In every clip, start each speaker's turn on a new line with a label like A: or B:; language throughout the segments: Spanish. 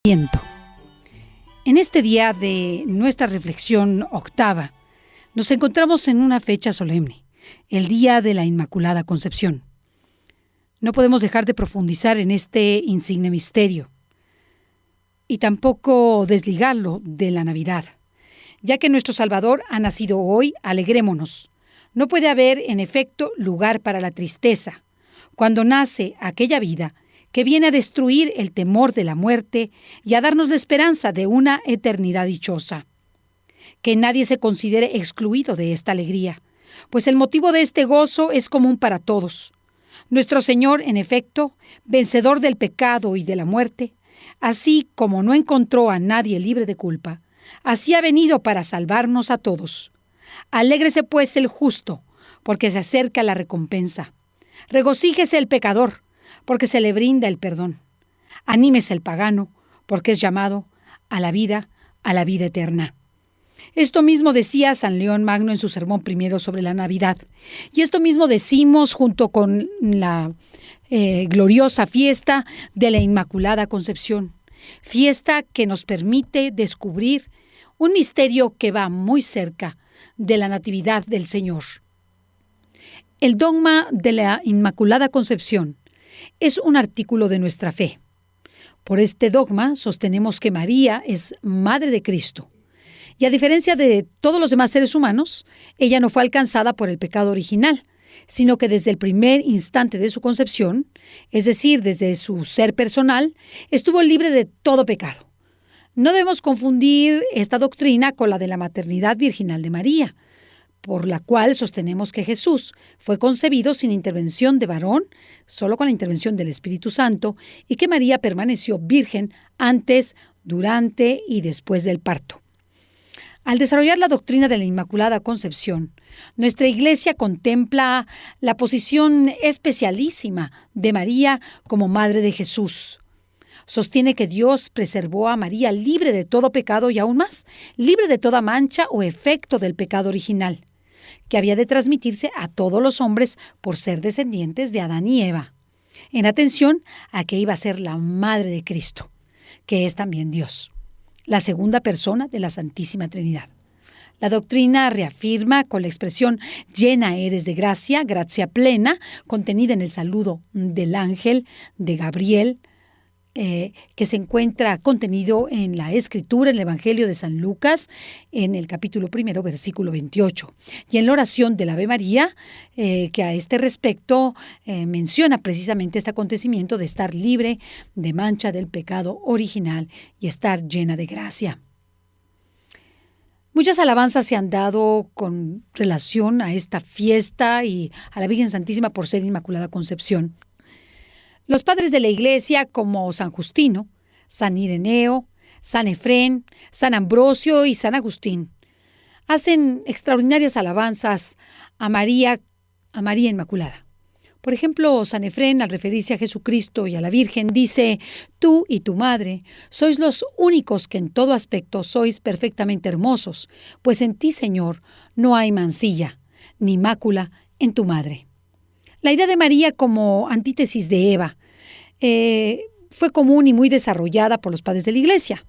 A: Viento. En este día de nuestra reflexión octava, nos encontramos en una fecha solemne, el Día de la Inmaculada Concepción. No podemos dejar de profundizar en este insigne misterio y tampoco desligarlo de la Navidad. Ya que nuestro Salvador ha nacido hoy, alegrémonos. No puede haber, en efecto, lugar para la tristeza. Cuando nace aquella vida que viene a destruir el temor de la muerte y a darnos la esperanza de una eternidad dichosa. Que nadie se considere excluido de esta alegría, pues el motivo de este gozo es común para todos. Nuestro Señor, en efecto, vencedor del pecado y de la muerte, así como no encontró a nadie libre de culpa, así ha venido para salvarnos a todos. Alégrese pues el justo, porque se acerca la recompensa. Regocíjese el pecador, porque se le brinda el perdón. Anímese el pagano, porque es llamado a la vida eterna. Esto mismo decía San León Magno en su sermón primero sobre la Navidad. Y esto mismo decimos junto con la gloriosa fiesta de la Inmaculada Concepción. Fiesta que nos permite descubrir un misterio que va muy cerca de la Natividad del Señor. El dogma de la Inmaculada Concepción es un artículo de nuestra fe. Por este dogma sostenemos que María es Madre de Cristo. Y a diferencia de todos los demás seres humanos, ella no fue alcanzada por el pecado original, sino que desde el primer instante de su concepción, es decir, desde su ser personal, estuvo libre de todo pecado. No debemos confundir esta doctrina con la de la maternidad virginal de María, por la cual sostenemos que Jesús fue concebido sin intervención de varón, solo con la intervención del Espíritu Santo, y que María permaneció virgen antes, durante y después del parto. Al desarrollar la doctrina de la Inmaculada Concepción, nuestra Iglesia contempla la posición especialísima de María como Madre de Jesús. Sostiene que Dios preservó a María libre de todo pecado y aún más, libre de toda mancha o efecto del pecado original, que había de transmitirse a todos los hombres por ser descendientes de Adán y Eva, en atención a que iba a ser la Madre de Cristo, que es también Dios, la segunda persona de la Santísima Trinidad. La doctrina reafirma con la expresión llena eres de gracia, gracia plena, contenida en el saludo del ángel de Gabriel, que se encuentra contenido en la Escritura, en el Evangelio de San Lucas, en el capítulo 1, versículo 28. Y en la oración del Ave María, que a este respecto menciona precisamente este acontecimiento de estar libre de mancha del pecado original y estar llena de gracia. Muchas alabanzas se han dado con relación a esta fiesta y a la Virgen Santísima por ser Inmaculada Concepción. Los padres de la Iglesia, como San Justino, San Ireneo, San Efrén, San Ambrosio y San Agustín, hacen extraordinarias alabanzas a María Inmaculada. Por ejemplo, San Efrén, al referirse a Jesucristo y a la Virgen, dice: «Tú y tu madre sois los únicos que en todo aspecto sois perfectamente hermosos, pues en ti, Señor, no hay mancilla, ni mácula en tu madre». La idea de María como antítesis de Eva fue común y muy desarrollada por los padres de la Iglesia,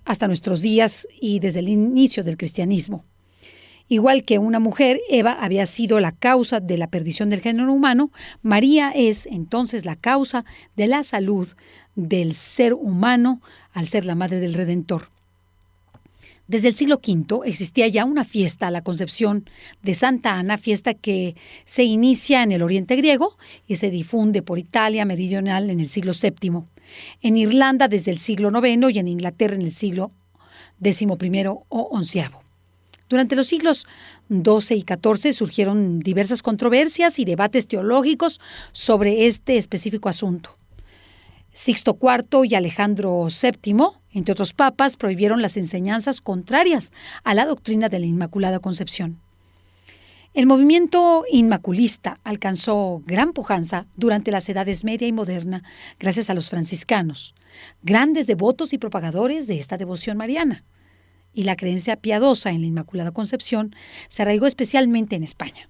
A: hasta nuestros días y desde el inicio del cristianismo. Igual que una mujer, Eva había sido la causa de la perdición del género humano, María es entonces la causa de la salud del ser humano al ser la madre del Redentor. Desde el siglo V existía ya una fiesta a la Concepción de Santa Ana, fiesta que se inicia en el Oriente griego y se difunde por Italia meridional en el siglo VII, en Irlanda desde el siglo IX y en Inglaterra en el siglo XI o XI. Durante los siglos XII y XIV surgieron diversas controversias y debates teológicos sobre este específico asunto. Sixto IV y Alejandro VII, entre otros papas, prohibieron las enseñanzas contrarias a la doctrina de la Inmaculada Concepción. El movimiento inmaculista alcanzó gran pujanza durante las edades media y moderna gracias a los franciscanos, grandes devotos y propagadores de esta devoción mariana. Y la creencia piadosa en la Inmaculada Concepción se arraigó especialmente en España.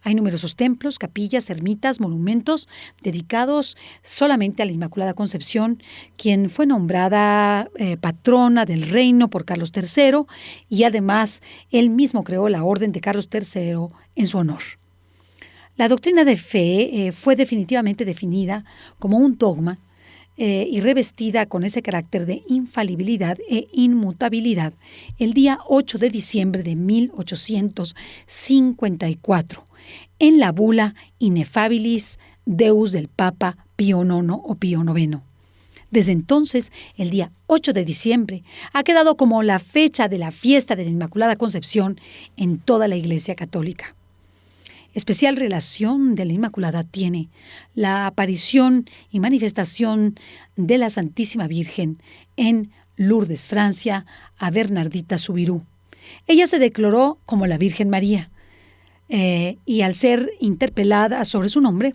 A: Hay numerosos templos, capillas, ermitas, monumentos dedicados solamente a la Inmaculada Concepción, quien fue nombrada patrona del reino por Carlos III, y además él mismo creó la Orden de Carlos III en su honor. La doctrina de fe fue definitivamente definida como un dogma y revestida con ese carácter de infalibilidad e inmutabilidad el día 8 de diciembre de 1854, en la bula Ineffabilis Deus del Papa Pío IX o Pío IX. Desde entonces, el día 8 de diciembre ha quedado como la fecha de la fiesta de la Inmaculada Concepción en toda la Iglesia Católica. Especial relación de la Inmaculada tiene la aparición y manifestación de la Santísima Virgen en Lourdes, Francia, a Bernardita Soubirous. Ella se declaró como la Virgen María y al ser interpelada sobre su nombre,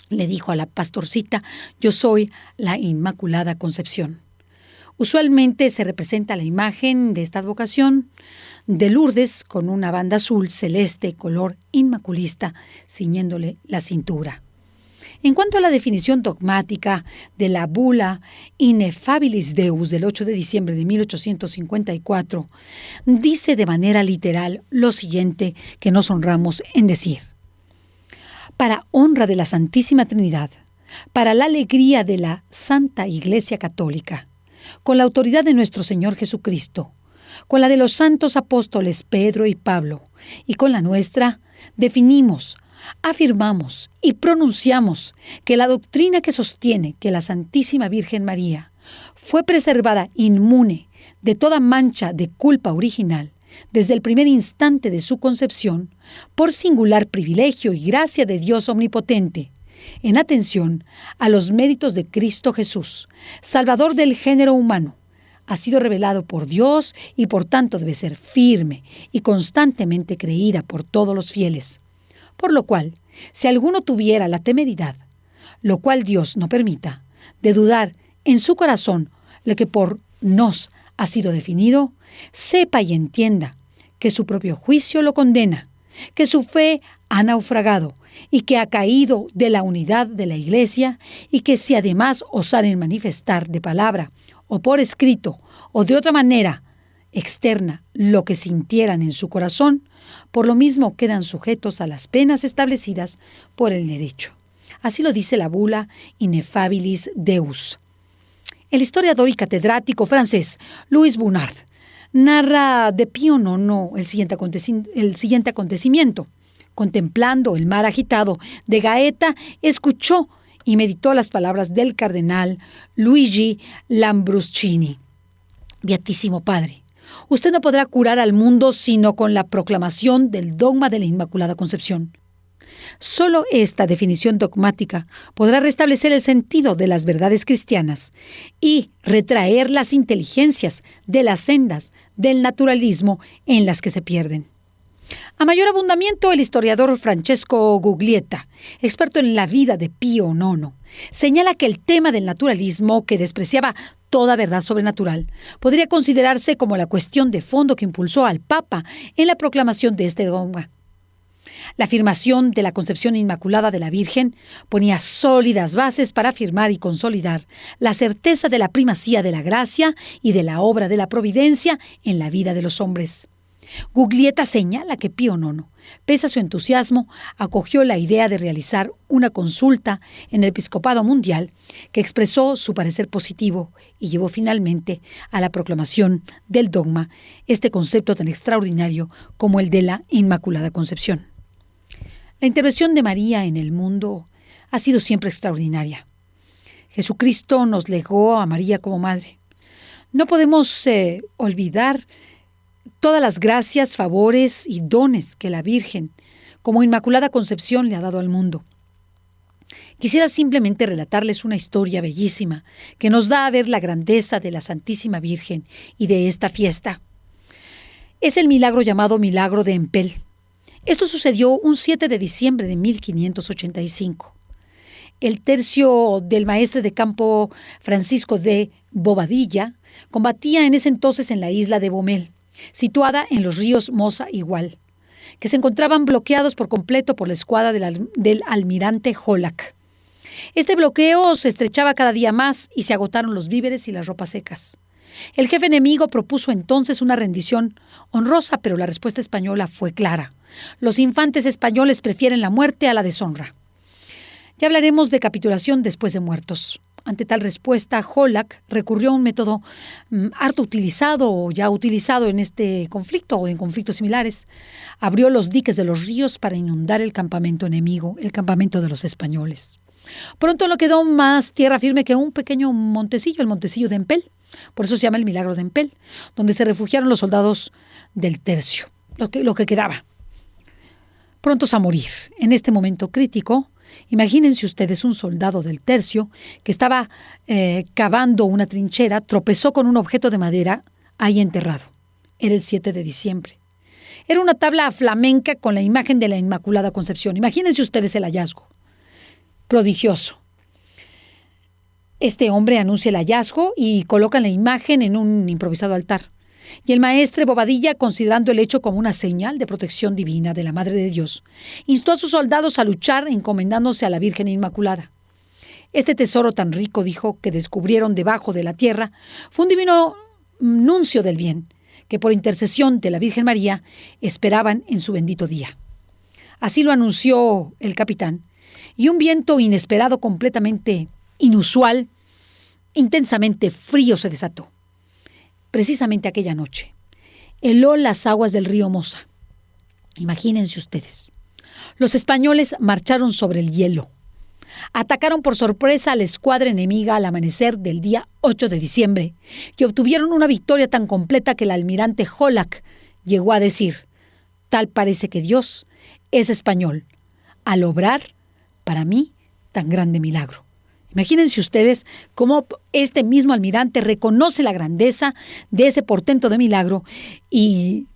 A: le dijo a la pastorcita: yo soy la Inmaculada Concepción. Usualmente se representa la imagen de esta advocación de Lourdes con una banda azul celeste color inmaculista ciñéndole la cintura. En cuanto a la definición dogmática de la bula Ineffabilis Deus del 8 de diciembre de 1854, dice de manera literal lo siguiente que nos honramos en decir: para honra de la Santísima Trinidad, para la alegría de la Santa Iglesia Católica, con la autoridad de nuestro Señor Jesucristo, con la de los santos apóstoles Pedro y Pablo, y con la nuestra, definimos, afirmamos y pronunciamos que la doctrina que sostiene que la Santísima Virgen María fue preservada inmune de toda mancha de culpa original desde el primer instante de su concepción, por singular privilegio y gracia de Dios Omnipotente, en atención a los méritos de Cristo Jesús, Salvador del género humano, ha sido revelado por Dios y por tanto debe ser firme y constantemente creída por todos los fieles. Por lo cual, si alguno tuviera la temeridad, lo cual Dios no permita, de dudar en su corazón lo que por nos ha sido definido, sepa y entienda que su propio juicio lo condena, que su fe ha naufragado y que ha caído de la unidad de la Iglesia, y que si además osaren manifestar de palabra o por escrito o de otra manera externa lo que sintieran en su corazón, por lo mismo quedan sujetos a las penas establecidas por el derecho. Así lo dice la bula Ineffabilis Deus. El historiador y catedrático francés Louis Bonnard narra de Pío IX el siguiente acontecimiento. Contemplando el mar agitado de Gaeta, escuchó y meditó las palabras del cardenal Luigi Lambruscini. Beatísimo Padre, usted no podrá curar al mundo sino con la proclamación del dogma de la Inmaculada Concepción. Solo esta definición dogmática podrá restablecer el sentido de las verdades cristianas y retraer las inteligencias de las sendas del naturalismo en las que se pierden. A mayor abundamiento, el historiador Francesco Guglietta, experto en la vida de Pío IX, señala que el tema del naturalismo, que despreciaba toda verdad sobrenatural, podría considerarse como la cuestión de fondo que impulsó al Papa en la proclamación de este dogma. La afirmación de la concepción inmaculada de la Virgen ponía sólidas bases para afirmar y consolidar la certeza de la primacía de la gracia y de la obra de la providencia en la vida de los hombres. Guglietta señala que Pío IX, pese a su entusiasmo, acogió la idea de realizar una consulta en el episcopado mundial que expresó su parecer positivo y llevó finalmente a la proclamación del dogma, este concepto tan extraordinario como el de la Inmaculada Concepción. La intervención de María en el mundo ha sido siempre extraordinaria. Jesucristo nos legó a María como madre. No podemos olvidar todas las gracias, favores y dones que la Virgen, como Inmaculada Concepción, le ha dado al mundo. Quisiera simplemente relatarles una historia bellísima que nos da a ver la grandeza de la Santísima Virgen y de esta fiesta. Es el milagro llamado Milagro de Empel. Esto sucedió un 7 de diciembre de 1585. El tercio del maestre de campo Francisco de Bobadilla combatía en ese entonces en la isla de Bomel, situada en los ríos Mosa y Gual, que se encontraban bloqueados por completo por la escuadra del almirante Holac. Este bloqueo se estrechaba cada día más y se agotaron los víveres y las ropas secas. El jefe enemigo propuso entonces una rendición honrosa, pero la respuesta española fue clara. Los infantes españoles prefieren la muerte a la deshonra. Ya hablaremos de capitulación después de muertos. Ante tal respuesta, Holac recurrió a un método harto utilizado o ya utilizado en este conflicto o en conflictos similares. Abrió los diques de los ríos para inundar el campamento enemigo, el campamento de los españoles. Pronto no quedó más tierra firme que un pequeño montecillo, el montecillo de Empel. Por eso se llama el milagro de Empel, donde se refugiaron los soldados del tercio, lo que quedaba. Prontos a morir. En este momento crítico, imagínense ustedes un soldado del tercio que estaba cavando una trinchera, tropezó con un objeto de madera ahí enterrado. Era el 7 de diciembre. Era una tabla flamenca con la imagen de la Inmaculada Concepción. Imagínense ustedes el hallazgo. Prodigioso. Este hombre anuncia el hallazgo y coloca la imagen en un improvisado altar. Y el maestre Bobadilla, considerando el hecho como una señal de protección divina de la Madre de Dios, instó a sus soldados a luchar encomendándose a la Virgen Inmaculada. Este tesoro tan rico, dijo, que descubrieron debajo de la tierra, fue un divino nuncio del bien, que por intercesión de la Virgen María esperaban en su bendito día. Así lo anunció el capitán, y un viento inesperado, completamente inusual, intensamente frío se desató. Precisamente aquella noche, heló las aguas del río Mosa. Imagínense ustedes. Los españoles marcharon sobre el hielo. Atacaron por sorpresa a la escuadra enemiga al amanecer del día 8 de diciembre y obtuvieron una victoria tan completa que el almirante Holac llegó a decir: tal parece que Dios es español, al obrar, para mí, tan grande milagro. Imagínense ustedes cómo este mismo almirante reconoce la grandeza de ese portento de milagro y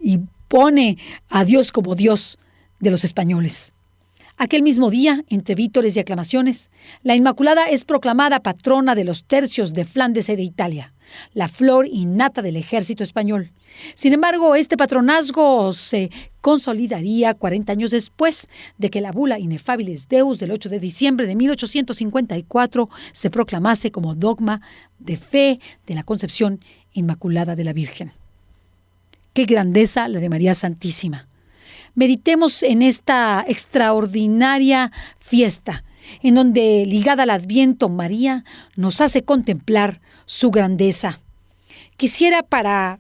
A: pone a Dios como Dios de los españoles. Aquel mismo día, entre vítores y aclamaciones, la Inmaculada es proclamada patrona de los tercios de Flandes y de Italia, la flor innata del ejército español. Sin embargo, este patronazgo se consolidaría 40 años después de que la bula Ineffabilis Deus del 8 de diciembre de 1854 se proclamase como dogma de fe de la Concepción Inmaculada de la Virgen. ¡Qué grandeza la de María Santísima! Meditemos en esta extraordinaria fiesta, en donde, ligada al Adviento, María nos hace contemplar su grandeza. Quisiera, para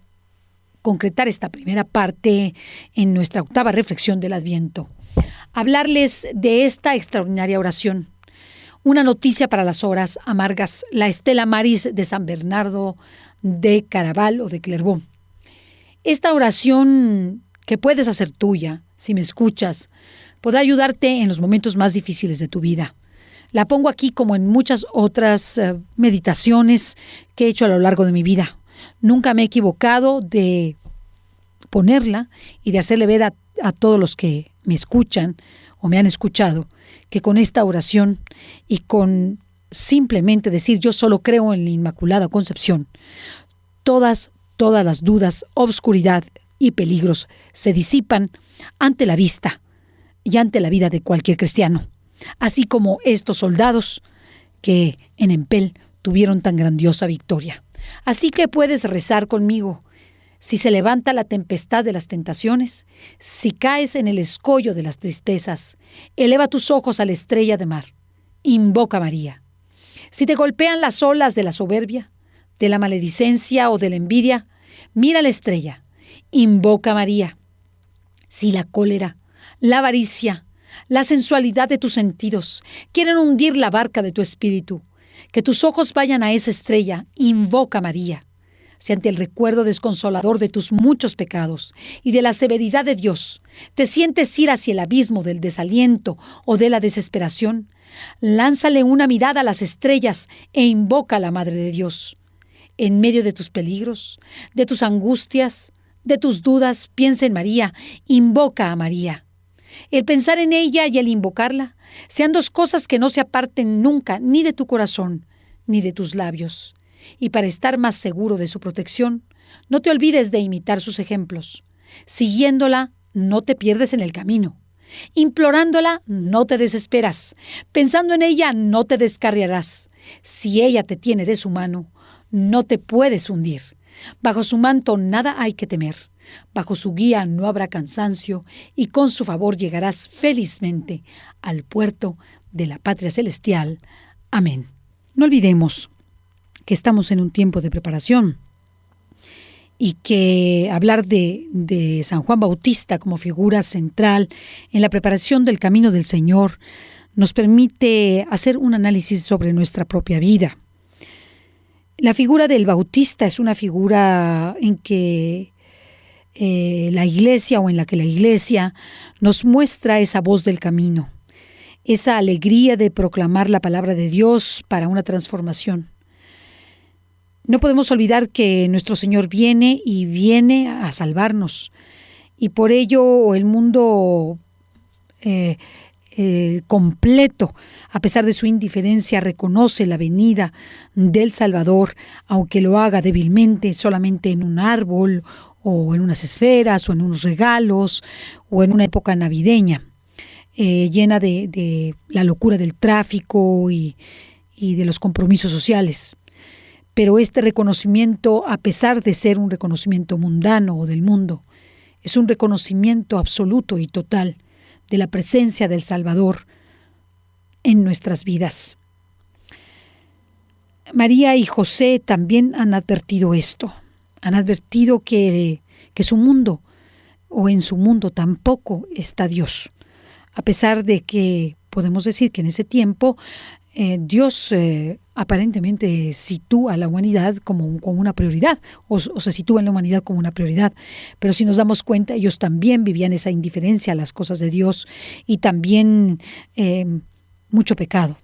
A: concretar esta primera parte en nuestra octava reflexión del Adviento, hablarles de esta extraordinaria oración. Una noticia para las horas amargas, la Stella Maris de San Bernardo de Claraval o de Clairvaux. Esta oración que puedes hacer tuya, si me escuchas, podrá ayudarte en los momentos más difíciles de tu vida. La pongo aquí como en muchas otras meditaciones que he hecho a lo largo de mi vida. Nunca me he equivocado de ponerla y de hacerle ver a todos los que me escuchan o me han escuchado que con esta oración y con simplemente decir yo solo creo en la Inmaculada Concepción, todas las dudas, obscuridad y peligros se disipan ante la vista y ante la vida de cualquier cristiano, así como estos soldados que en Empel tuvieron tan grandiosa victoria. Así que puedes rezar conmigo. Si se levanta la tempestad de las tentaciones, si caes en el escollo de las tristezas, eleva tus ojos a la estrella de mar. Invoca a María. Si te golpean las olas de la soberbia, de la maledicencia o de la envidia, mira la estrella. Invoca a María. Si la cólera, la avaricia, la sensualidad de tus sentidos quieren hundir la barca de tu espíritu, que tus ojos vayan a esa estrella, invoca a María. Si ante el recuerdo desconsolador de tus muchos pecados y de la severidad de Dios te sientes ir hacia el abismo del desaliento o de la desesperación, lánzale una mirada a las estrellas e invoca a la Madre de Dios. En medio de tus peligros, de tus angustias, de tus dudas, piensa en María, invoca a María. El pensar en ella y el invocarla sean dos cosas que no se aparten nunca ni de tu corazón ni de tus labios. Y para estar más seguro de su protección, no te olvides de imitar sus ejemplos. Siguiéndola, no te pierdes en el camino. Implorándola, no te desesperas. Pensando en ella, no te descarriarás. Si ella te tiene de su mano, no te puedes hundir. Bajo su manto nada hay que temer. Bajo su guía no habrá cansancio y con su favor llegarás felizmente al puerto de la patria celestial. Amén. No olvidemos que estamos en un tiempo de preparación y que hablar de San Juan Bautista como figura central en la preparación del camino del Señor nos permite hacer un análisis sobre nuestra propia vida. La figura del Bautista es una figura en que la Iglesia o en la que la Iglesia nos muestra esa voz del camino, esa alegría de proclamar la palabra de Dios para una transformación. No podemos olvidar que nuestro Señor viene y viene a salvarnos, y por ello el mundo completo, a pesar de su indiferencia, reconoce la venida del Salvador, aunque lo haga débilmente, solamente en un árbol, o en unas esferas, o en unos regalos, o en una época navideña, llena de la locura del tráfico y de los compromisos sociales. Pero este reconocimiento, a pesar de ser un reconocimiento mundano o del mundo, es un reconocimiento absoluto y total de la presencia del Salvador en nuestras vidas. María y José también han advertido esto. Han advertido que su mundo, o en su mundo tampoco está Dios. A pesar de que podemos decir que en ese tiempo Dios aparentemente sitúa a la humanidad como una prioridad, o se sitúa en la humanidad como una prioridad. Pero si nos damos cuenta, ellos también vivían esa indiferencia a las cosas de Dios y también mucho pecado.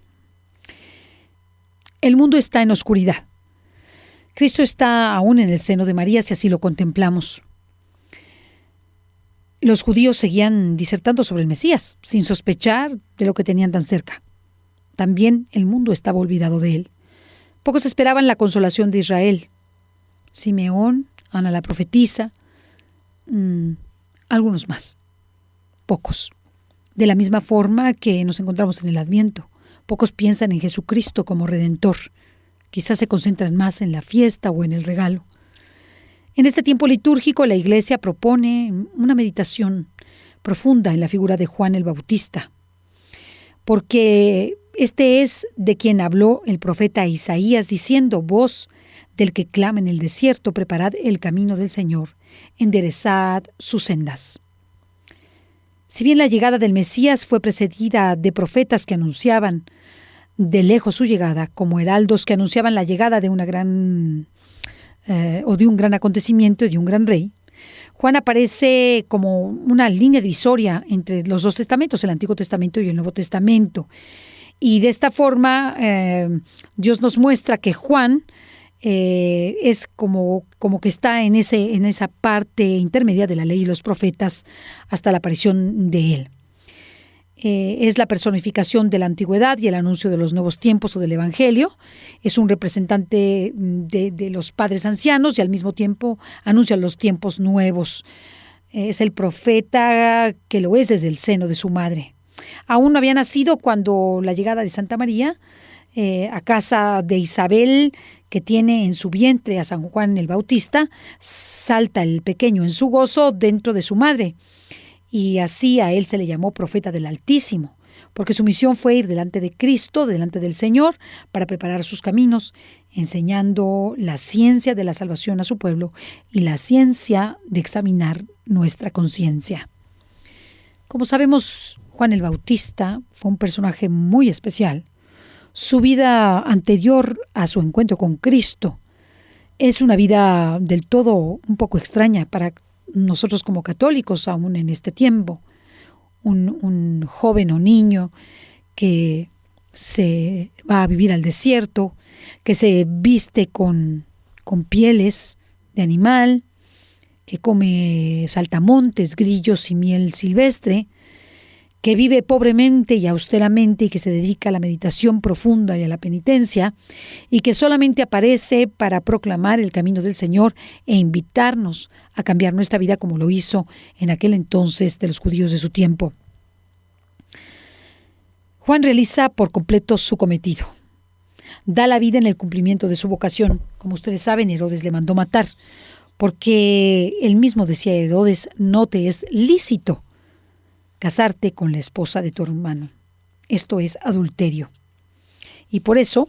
A: El mundo está en oscuridad. Cristo está aún en el seno de María, si así lo contemplamos. Los judíos seguían disertando sobre el Mesías, sin sospechar de lo que tenían tan cerca. También el mundo estaba olvidado de él. Pocos esperaban la consolación de Israel. Simeón, Ana la profetisa, algunos más. Pocos. De la misma forma que nos encontramos en el Adviento. Pocos piensan en Jesucristo como Redentor. Quizás se concentran más en la fiesta o en el regalo. En este tiempo litúrgico, la Iglesia propone una meditación profunda en la figura de Juan el Bautista, porque este es de quien habló el profeta Isaías diciendo: voz del que clama en el desierto, preparad el camino del Señor, enderezad sus sendas. Si bien la llegada del Mesías fue precedida de profetas que anunciaban de lejos su llegada, como heraldos que anunciaban la llegada de una gran de un gran acontecimiento y de un gran rey, Juan aparece como una línea divisoria entre los dos testamentos, el Antiguo Testamento y el Nuevo Testamento. Y de esta forma Dios nos muestra que Juan es como que está en esa parte intermedia de la ley y los profetas hasta la aparición de él. Es la personificación de la antigüedad y el anuncio de los nuevos tiempos o del Evangelio. Es un representante de los padres ancianos y al mismo tiempo anuncia los tiempos nuevos. Es el profeta que lo es desde el seno de su madre. Aún no había nacido cuando la llegada de Santa María a casa de Isabel, que tiene en su vientre a San Juan el Bautista, salta el pequeño en su gozo dentro de su madre. Y así a él se le llamó profeta del Altísimo, porque su misión fue ir delante de Cristo, delante del Señor, para preparar sus caminos, enseñando la ciencia de la salvación a su pueblo y la ciencia de examinar nuestra conciencia. Como sabemos, Juan el Bautista fue un personaje muy especial. Su vida anterior a su encuentro con Cristo es una vida del todo un poco extraña para nosotros como católicos aún en este tiempo. Un joven o niño que se va a vivir al desierto, que se viste con pieles de animal, que come saltamontes, grillos y miel silvestre, que vive pobremente y austeramente y que se dedica a la meditación profunda y a la penitencia, y que solamente aparece para proclamar el camino del Señor e invitarnos a cambiar nuestra vida como lo hizo en aquel entonces de los judíos de su tiempo. Juan realiza por completo su cometido. Da la vida en el cumplimiento de su vocación. Como ustedes saben, Herodes le mandó matar, porque él mismo decía a Herodes: no te es lícito casarte con la esposa de tu hermano. Esto es adulterio. Y por eso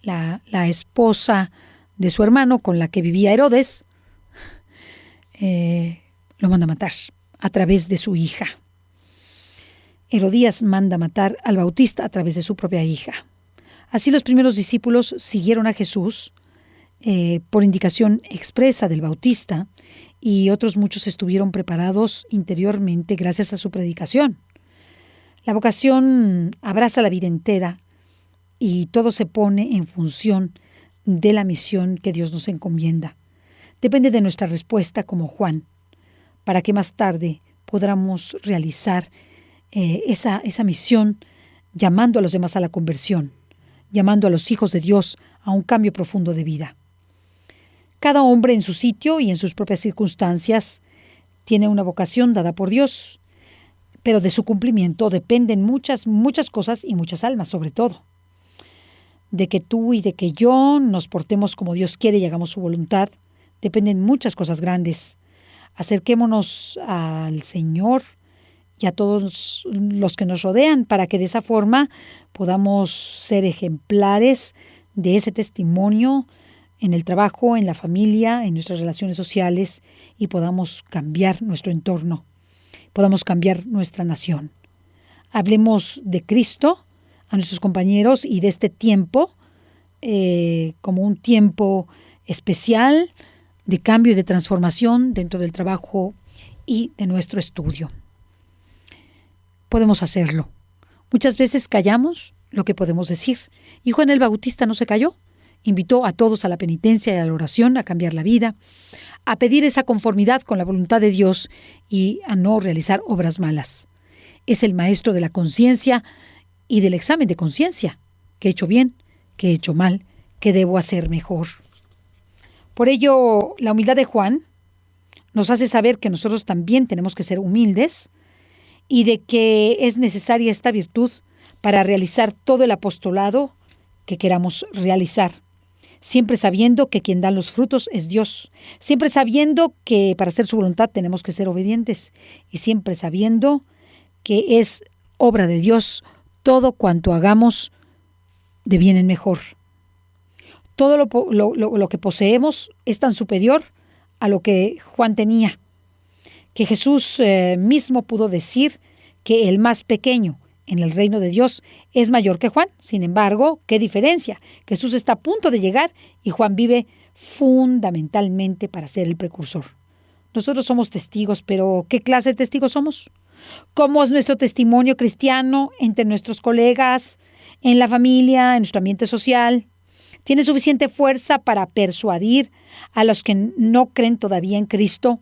A: la esposa de su hermano, con la que vivía Herodes, lo manda a matar a través de su hija. Herodías manda matar al Bautista a través de su propia hija. Así los primeros discípulos siguieron a Jesús por indicación expresa del Bautista, y otros muchos estuvieron preparados interiormente gracias a su predicación. La vocación abraza la vida entera y todo se pone en función de la misión que Dios nos encomienda. Depende de nuestra respuesta como Juan, para que más tarde podamos realizar esa misión, llamando a los demás a la conversión, llamando a los hijos de Dios a un cambio profundo de vida. Cada hombre en su sitio y en sus propias circunstancias tiene una vocación dada por Dios, pero de su cumplimiento dependen muchas cosas y muchas almas, sobre todo. De que tú y de que yo nos portemos como Dios quiere y hagamos su voluntad, dependen muchas cosas grandes. Acerquémonos al Señor y a todos los que nos rodean, para que de esa forma podamos ser ejemplares de ese testimonio en el trabajo, en la familia, en nuestras relaciones sociales, y podamos cambiar nuestro entorno, podamos cambiar nuestra nación. Hablemos de Cristo a nuestros compañeros y de este tiempo como un tiempo especial de cambio y de transformación dentro del trabajo y de nuestro estudio. Podemos hacerlo. Muchas veces callamos lo que podemos decir, y Juan el Bautista no se calló. Invitó a todos a la penitencia y a la oración, a cambiar la vida, a pedir esa conformidad con la voluntad de Dios y a no realizar obras malas. Es el maestro de la conciencia y del examen de conciencia. ¿Qué he hecho bien? ¿Qué he hecho mal? ¿Qué debo hacer mejor? Por ello, la humildad de Juan nos hace saber que nosotros también tenemos que ser humildes y de que es necesaria esta virtud para realizar todo el apostolado que queramos realizar. Siempre sabiendo que quien da los frutos es Dios, siempre sabiendo que para hacer su voluntad tenemos que ser obedientes, y siempre sabiendo que es obra de Dios todo cuanto hagamos de bien en mejor. Todo lo que poseemos es tan superior a lo que Juan tenía, que Jesús mismo pudo decir que el más pequeño en el reino de Dios es mayor que Juan. Sin embargo, ¿qué diferencia? Jesús está a punto de llegar y Juan vive fundamentalmente para ser el precursor. Nosotros somos testigos, pero ¿qué clase de testigos somos? ¿Cómo es nuestro testimonio cristiano entre nuestros colegas, en la familia, en nuestro ambiente social? ¿Tiene suficiente fuerza para persuadir a los que no creen todavía en Cristo,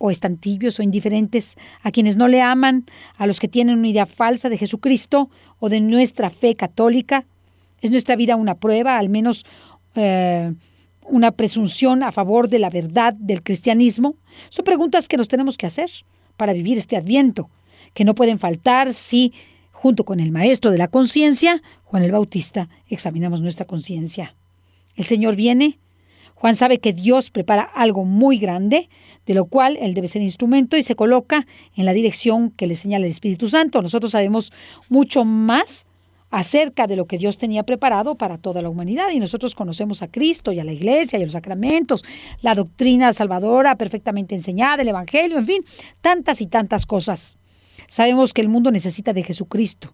A: o están tibios o indiferentes, a quienes no le aman, a los que tienen una idea falsa de Jesucristo o de nuestra fe católica? ¿Es nuestra vida una prueba, al menos una presunción a favor de la verdad del cristianismo? Son preguntas que nos tenemos que hacer para vivir este Adviento, que no pueden faltar si, junto con el maestro de la conciencia, Juan el Bautista, examinamos nuestra conciencia. El Señor viene. Juan sabe que Dios prepara algo muy grande, de lo cual él debe ser instrumento, y se coloca en la dirección que le señala el Espíritu Santo. Nosotros sabemos mucho más acerca de lo que Dios tenía preparado para toda la humanidad, y nosotros conocemos a Cristo y a la Iglesia y a los sacramentos, la doctrina salvadora perfectamente enseñada, el Evangelio, en fin, tantas y tantas cosas. Sabemos que el mundo necesita de Jesucristo,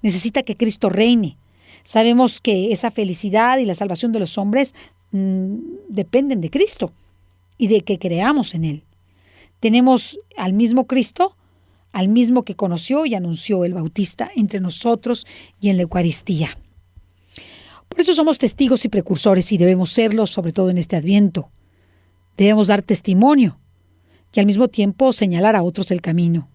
A: necesita que Cristo reine. Sabemos que esa felicidad y la salvación de los hombres dependen de Cristo y de que creamos en Él. Tenemos al mismo Cristo, al mismo que conoció y anunció el Bautista entre nosotros y en la Eucaristía. Por eso somos testigos y precursores, y debemos serlo, sobre todo en este Adviento. Debemos dar testimonio y al mismo tiempo señalar a otros el camino.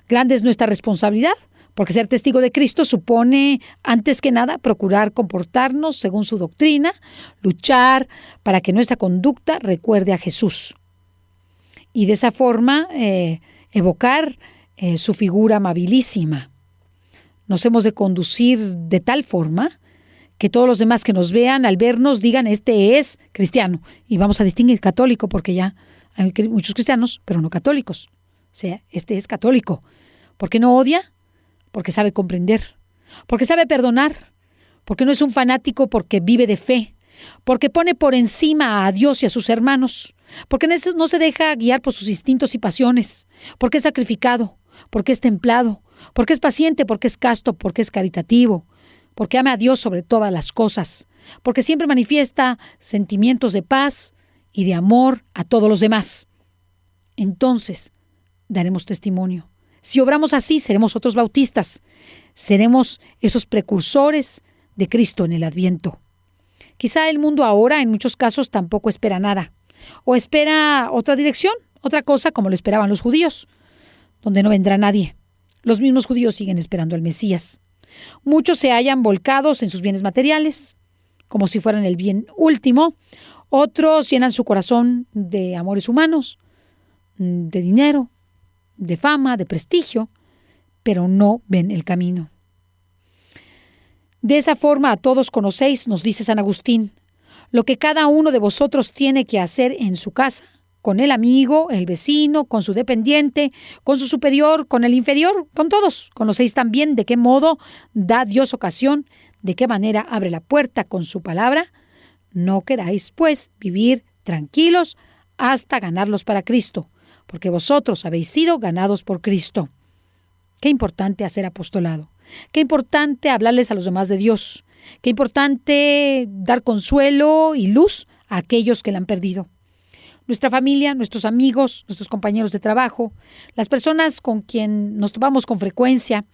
A: Grande es nuestra responsabilidad, porque ser testigo de Cristo supone, antes que nada, procurar comportarnos según su doctrina, luchar para que nuestra conducta recuerde a Jesús. Y de esa forma evocar su figura amabilísima. Nos hemos de conducir de tal forma que todos los demás que nos vean, al vernos, digan, este es cristiano. Y vamos a distinguir católico, porque ya hay muchos cristianos, pero no católicos. O sea, este es católico. ¿Por qué no odia? Porque sabe comprender. Porque sabe perdonar. Porque no es un fanático, porque vive de fe. Porque pone por encima a Dios y a sus hermanos. Porque no se deja guiar por sus instintos y pasiones. Porque es sacrificado. Porque es templado. Porque es paciente. Porque es casto. Porque es caritativo. Porque ama a Dios sobre todas las cosas, porque siempre manifiesta sentimientos de paz y de amor a todos los demás. Entonces, daremos testimonio. Si obramos así, seremos otros bautistas, seremos esos precursores de Cristo en el Adviento. Quizá el mundo ahora, en muchos casos, tampoco espera nada, o espera otra dirección, otra cosa como lo esperaban los judíos, donde no vendrá nadie. Los mismos judíos siguen esperando al Mesías. Muchos se hallan volcados en sus bienes materiales, como si fueran el bien último. Otros llenan su corazón de amores humanos, de dinero, de fama, de prestigio, pero no ven el camino. De esa forma a todos conocéis, nos dice San Agustín, lo que cada uno de vosotros tiene que hacer en su casa, con el amigo, el vecino, con su dependiente, con su superior, con el inferior, con todos. Conocéis también de qué modo da Dios ocasión, de qué manera abre la puerta con su palabra. No queráis, pues, vivir tranquilos hasta ganarlos para Cristo, porque vosotros habéis sido ganados por Cristo. Qué importante hacer apostolado. Qué importante hablarles a los demás de Dios. Qué importante dar consuelo y luz a aquellos que la han perdido. Nuestra familia, nuestros amigos, nuestros compañeros de trabajo, las personas con quien nos topamos con frecuencia,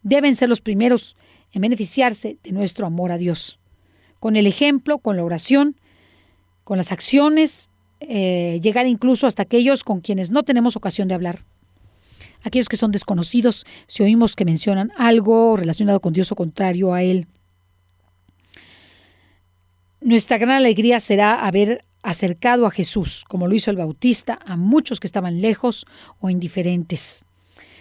A: deben ser los primeros en beneficiarse de nuestro amor a Dios. Con el ejemplo, con la oración, con las acciones, llegar incluso hasta aquellos con quienes no tenemos ocasión de hablar. Aquellos que son desconocidos, si oímos que mencionan algo relacionado con Dios o contrario a Él. Nuestra gran alegría será haber acercado a Jesús, como lo hizo el Bautista, a muchos que estaban lejos o indiferentes,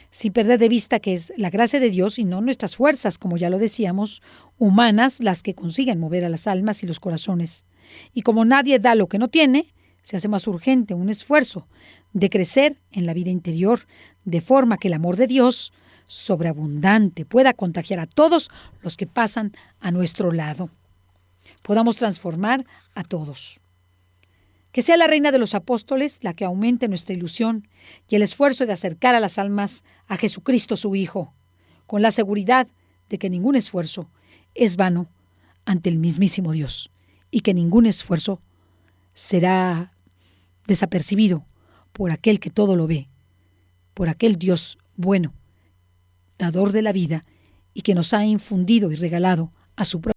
A: sin perder de vista que es la gracia de Dios y no nuestras fuerzas, como ya lo decíamos, humanas, las que consiguen mover a las almas y los corazones. Y como nadie da lo que no tiene, se hace más urgente un esfuerzo de crecer en la vida interior, de forma que el amor de Dios, sobreabundante, pueda contagiar a todos los que pasan a nuestro lado. Podamos transformar a todos. Que sea la Reina de los Apóstoles la que aumente nuestra ilusión y el esfuerzo de acercar a las almas a Jesucristo su Hijo, con la seguridad de que ningún esfuerzo es vano ante el mismísimo Dios y que ningún esfuerzo será desapercibido por aquel que todo lo ve, por aquel Dios bueno, dador de la vida y que nos ha infundido y regalado a su propio